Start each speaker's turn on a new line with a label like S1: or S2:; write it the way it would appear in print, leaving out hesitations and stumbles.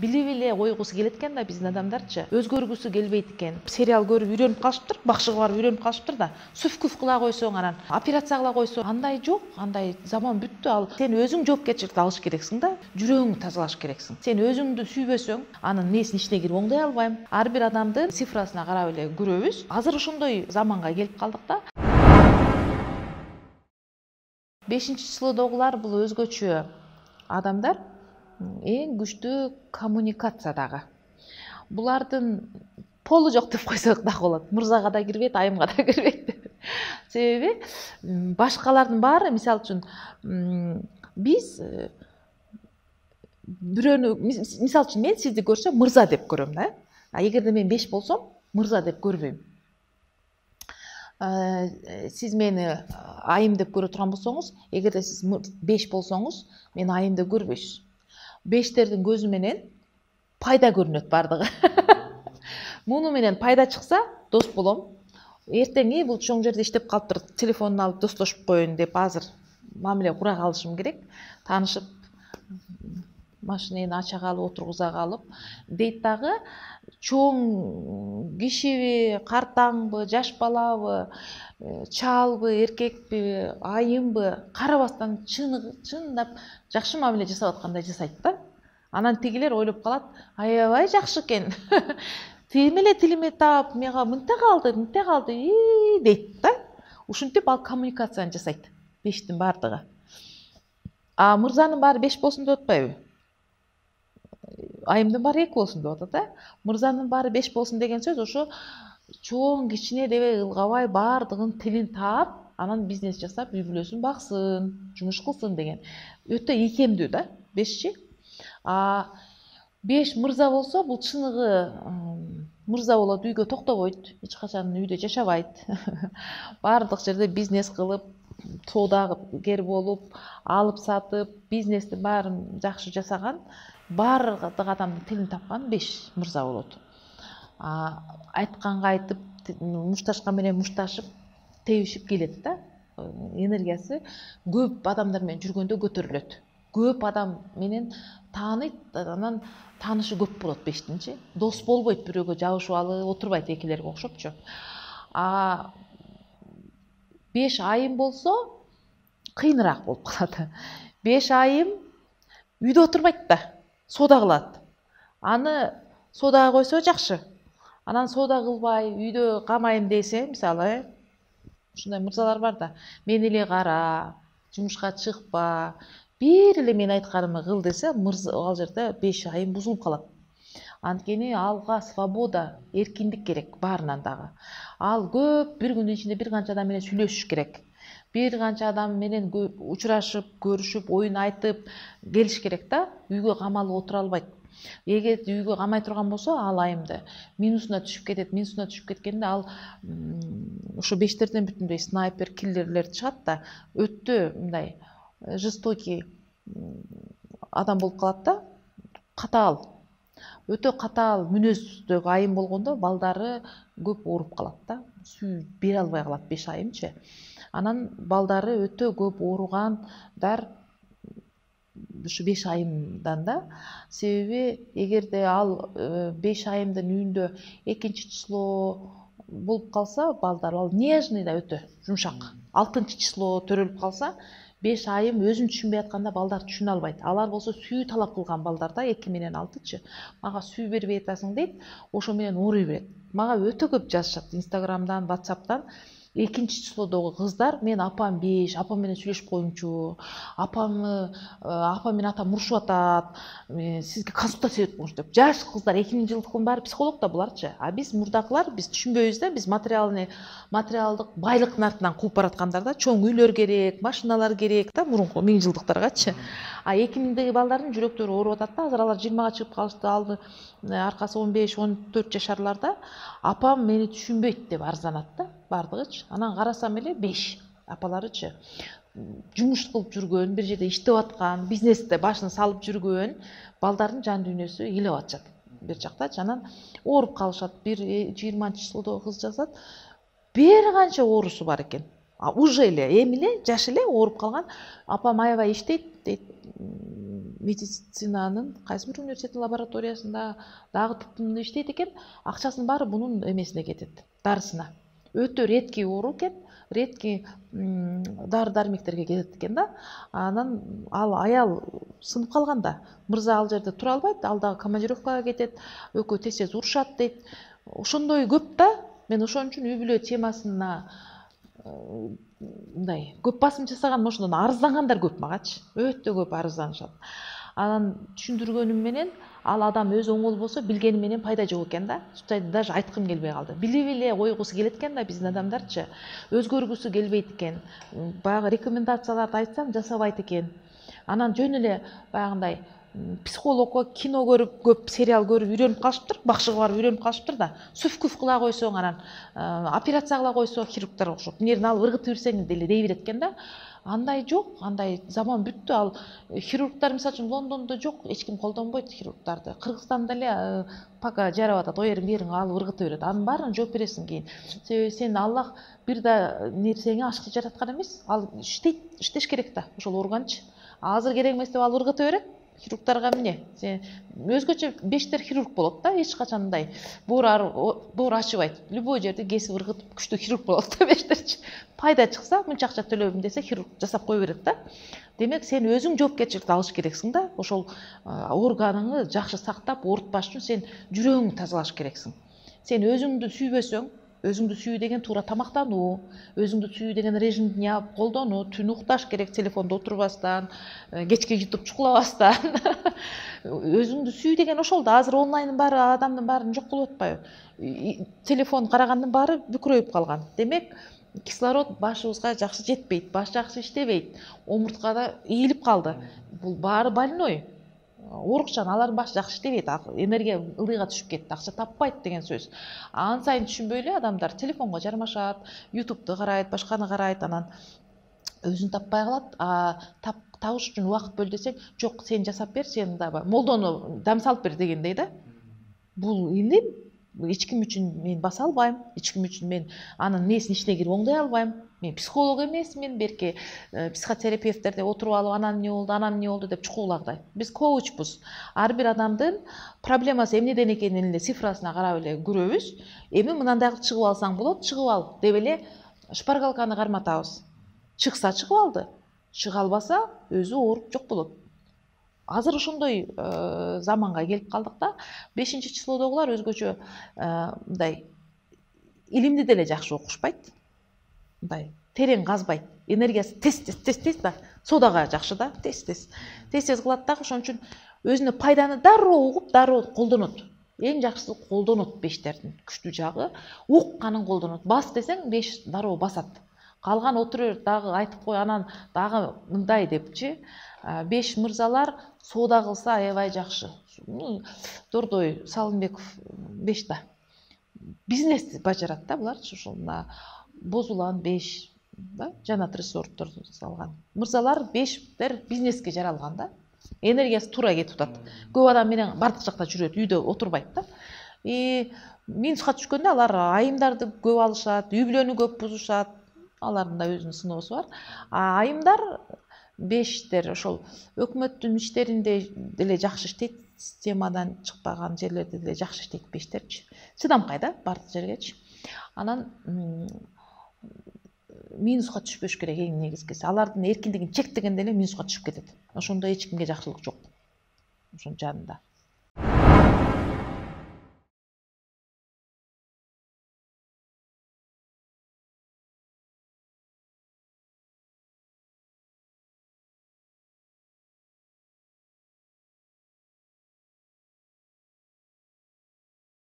S1: билип эле койгусу келет экен да биздин адамдарчы. Өзгөргүсү келбейт экен. Сериал көрүп үйрөнүп калышыптыр, бакшыга барып үйрөнүп калышыптыр да. Сүф-күф кыла койсоң, анан операция кыла койсоң, андай жок, андай заман бүттү. Ал сен өзүң жоопкерчиликти алыш керексиң да, жүрөгүңдү тазалаш керексиң. Сен өзүңдү сүйбөсөң, анын несин ичине кирип оңдой албайм. Ар бир адамдын цифрасына карап эле көрөбүз. Азыр ошондой заманга келип калдык да. 5-числодогулар бул өзгөчө адамдар, эң күчтүү коммуникациядагы. Булардын полу жок деп койсок да болот. Мырзага да кирбейт, айымга да кирбейт. Себеби башкалардын баары, мисалы үчүн, биз бирөөнү, мисалы үчүн мен сизди көрсөм мырза деп көрөм да. А эгерде мен 5 болсом, мырза деп көрбөйм. Сиз мени айым деп көрө турган болсоңуз, эгерде сиз 5 болсоңуз, мени айым деп көрбөйсүз. 5тердин көзү менен пайда көрүнөт бардыгы. Муну менен пайда чыкса, дос болом. Эртең бул чоң жерде иштеп калыптыр, телефонун алып достошуп коеюн деп азыр мамиле кура калышым керек. Таанышып, машинени ача калып, отургуза калып дейт дагы, чоң кишиби, картаңбы, жаш балабы, чалбы, эркекпи, айымбы карабастан чындап жакшы мамиле жасап аткандай жасайт да. Анан тигилер ойлоп калат, аябай жакшы экен. Тим эле тилиме таап, мага мынтэ калды дейт да. Ушинтип ал коммуникацияны жасайт. 5тин бардыгы. А мырзанын баары 5 болсун деп атпайбы? Айымдын баары 2 болсун деп атат, да? Мырзанын баары 5 болсун деген сөз ошо чоң кичине дебей ылгабай бардыгын тилин таап, анан бизнес жасап, үй бүлөсүн баксын, жумуш кылсын деген. Өтө ийкемдүү да, 5чи. 5 мырза болсо, бул чыныгы мырза болот, үйгө токтобойт, эч качан үйдө жашабайт. Бардык жерде бизнес кылып, соодагер болуп, алып сатып, бизнестин баарын жакшы жасаган, бардык адамдын тилин тапкан 5 мырза болот. Айтканга айтып, мушташкан менен мушташып, тебишип келет да. Энергиясы көп адамдар менен жүргөндө көтөрүлөт. Көп адам менен тааныйт, анан таанышы көп болот 5тинчи. Дос болбойт, бирөөгө жабышып алып отурбайт экилерге окшопчу. 5 айым болсо кыйыныраак болуп калат. 5 айым үйдө отурбайт да, соода кылат. Аны соодага койсо жакшы. Анан соода кылбай, үйдө камайм десе, мисалы, ушундай мырзалар бар да, мени эле кара, жумушка чыкпа, бир эле мен айтканымды кыл десе, ал жерде 5 айым бузулуп калат. Анткени алга свобода, эркиндик керек баарынан дагы. Ал көп бир күндүн ичинде бир канча адам менен сүйлөшүш керек. Бир канча адам менен учурашып, көрүшүп, оюн айтып келиш керек да. Үйгө камалып отура албайт. Эгерде үйгө камай турган болсо, ал айымды минусуна түшүп кетет. Минусуна түшүп кеткенде ал ошо 5терден бүтүндөй снайпер, киллерлер чыгат да, өтө мындай жестокий адам болуп калат да, катаал. Өтө катаал мүнөздөгү айым болгондо балдары көп ооруп калат да. Сүй бере албай калат 5 айымчы. Анан балдары өтө көп ооругандар ушу 5 айымдан да. Себеби эгерде ал 5 айымдын үйүндө 2-число болуп калса, балдар ал нежный да өтө жумшак. 6-число төрөлүп калса, 5 айым өзүн түшүнбөй атканда балдар түшүнө албайт. Алар болсо сүй талап кылган балдар да, 2 менен 6чы. Мага сүй бербей атасың дейт, ошо менен ооруй берет. Мага өтө көп жазышат Инстаграмдан, WhatsApp'тан. 2-числодогу кыздар, мен апам 5, апам менен сүйлөшүп коюңчу, апам менен атам урушуп атат, сизге консультация берип коюңчу деп. Жаш кыздар, 2000-жылдыктын баары психолог да буларчы. А биз мурдакылар, биз түшүнбөйбүз да, биз материалдык байлыктын артынан кууп бараткандар да, чоң үйлөр керек, машиналар керек да, мурунку 1000-жылдыктаргачы. А 2000-деги балдардын жүрөктөрү ооруп атат да, азыр алар 20-га чыгып калышты, алды аркасы 15-14 жашарларда. Апам мени түшүнбөйт деп арызданат да, бардыгычы. Анан карасам эле 5 апаларычы. Жумуш кылып жүргөн, бир жерде иштеп аткан, бизнесте башын салып жүргөн балдардын жан дүйнөсү илеп атышат бир жактачы. Анан ооруп калышат. Бир 20-числодогу кыз жазат, бир канча оорусу бар экен. Уже эле, эми эле, жаш эле ооруп калган. Апам аябай иштейт дейт. медицинанын кайсы бир университеттин лабораториясында дагы туптумду иштейт экен. Акчасынын баары бунун эмесине кетет, дарысына. Өтө редкий оору экен, редкий дары дармектерге кетет экен да. Анан ал аял сынып калган да. Мырза ал жерде тура албайт, ал дагы командировкага кетет, экөө тез тез урушат дейт. Ошондой көп да. Мен ошон үчүн үй бүлө темасына мындай көп басым жасаган, ошондон арыздангандар көп магачы. Өтө көп арызданышат. Анан түшүндүргөнүм менен ал адам өзү оңол болсо билгени менен пайда жок экен да. Сутайды даже айткым келбей калды. Билип эле койгусу келет экен да биздин адамдарчы. Өзгөргүсү келбейт экен. Баягы рекомендацияларды айтсам жасабайт экен. Анан жөн эле баягындай психологко, кино көрүп, көп сериал көрүп үйрөнүп калышыптыр, бакшыга барып үйрөнүп калышыптыр да. Сүф-күф кыла койсоң, анан операция кыла койсо хирургтарга окшоп, эмнерин алып ыргытып берсең деле дей берет экен да. Андай жок, андай заман бүттү. Ал хирургтар мисалы үчүн Лондондо жок, эч ким колдонбойт хирургтарды. Кыргызстанда эле пока жарап атат, оерин берин алып ыргытып берет. Анын баарын жооп бересиң кийин. Себеби сен Аллах бир да нерсеңи ашыкты жараткан эмес. Ал иштеш керек да, ошол органчы. Азыр керек эмес деп алып ыргытып берет. Хирургтарга эмне? Сен өзгөчө бештер хирург болот да, эч качан мындай боор ачыбайт. Любой жерде кесип ыргытып күчтүү хирург болот да бештерчи. Пайда чыкса, мынча акча төлөбүм десе, хирург жасап кое берет да. Демек, сен өзүң жоопкерчиликти алыш керексиң да. Ошол органыңы жакшы сактап, оорутпаш үчүн сен жүрөгүңдү тазалаш керексиң. Сен өзүңдү сүйбөсөң, өзүңдү сүйүү деген туура тамактануу, өзүңдү сүйүү деген режимди неап колдонуу, түн укташ керек телефондо отурбастан, кечке YouTube чукулабастан. Өзүңдү сүйүү деген ошол да. Азыр онлайндын баары адамдын баарын жок кылып атпайбы? Телефон карагандын баары бүкүрөйүп калган. Демек, кислород башыбызга жакшы жетпейт, баш жакшы иштебейт, омурткада ийилип калды. Бул баары больной. Оорукчан, алардын башы жакшы иштебейт, энергия ылдыйга түшүп кетти, акча таппайт деген сөз. Ан сайын түшүнбөй эле адамдар телефонго жармашат, YouTube'ду карайт, башканы карайт, анан өзүн таппай калат. Табыш үчүн убакыт бөл десең, жок, сен жасап бер, сен дагы молдону дам салып бер дегендей да. Бул илим, эч ким үчүн мен баса албайм, эч ким үчүн мен анын несин ичине кирип оңдой албайм. Мен психолог эмесмин, берки психотерапевттерде отуруп алып анан эмне болду деп чукулагдай. Биз коучпуз. Ар бир адамдын проблемасы эмнеден экенин эле цифрасына карап эле көрөбүз. Эми мындай кылып чыгып алсаң болот, чыгып ал деп эле шпаргалканы карматабыз. Чыкса чыгып алды, чыга албаса өзү ооруп жок болот. Азыр ошондой заманга келип калдык да. 5-числодогулар өзгөчө мындай илимди деле жакшы окушпайт. Мындай терең казбайт. Энергиясы тез да. Содага жакшы да, тез кылат да. Ошон үчүн өзүнө пайданы дароо угуп, дароо колдонот. Эң жакшысы колдонот бештердин күчтүү жагы. Укканын колдонот. Бас десең, беш дароо басат. Калган отура бер, дагы айтып кой, анан дагы мындай депчи. 5 мырзалар соода кылса аябай жакшы. Дордой Салымбеков 5 да. Бизнес бажарат да булар, ошол Бозулан 5 да, жанат резортторду салган. Мырзалар 5тер бизнеске жаралган да. Энергиясы туура кетип атат. Көп адам менен бардык жакта жүрөт, үйдө отурбайт да. Минуска түшкөндө алар айымдарды көп алышат, үй бүлөнү көп бузушат. Алардын да өзүнүн сыноосу бар. Айымдар 5тер ошол өкмөттүн иштеринде деле жакшы иштейт, системадан чыкпаган жерлерде деле жакшы иштейт 5терчи. Чыдамкай да бардык жергечи. Анан минуска түшпөш керек эң негизгиси. Алардын эркиндигин чектегенде эле минуска түшүп кетет. Ошондо эч кимге жакшылык жок. Ошонун жанында.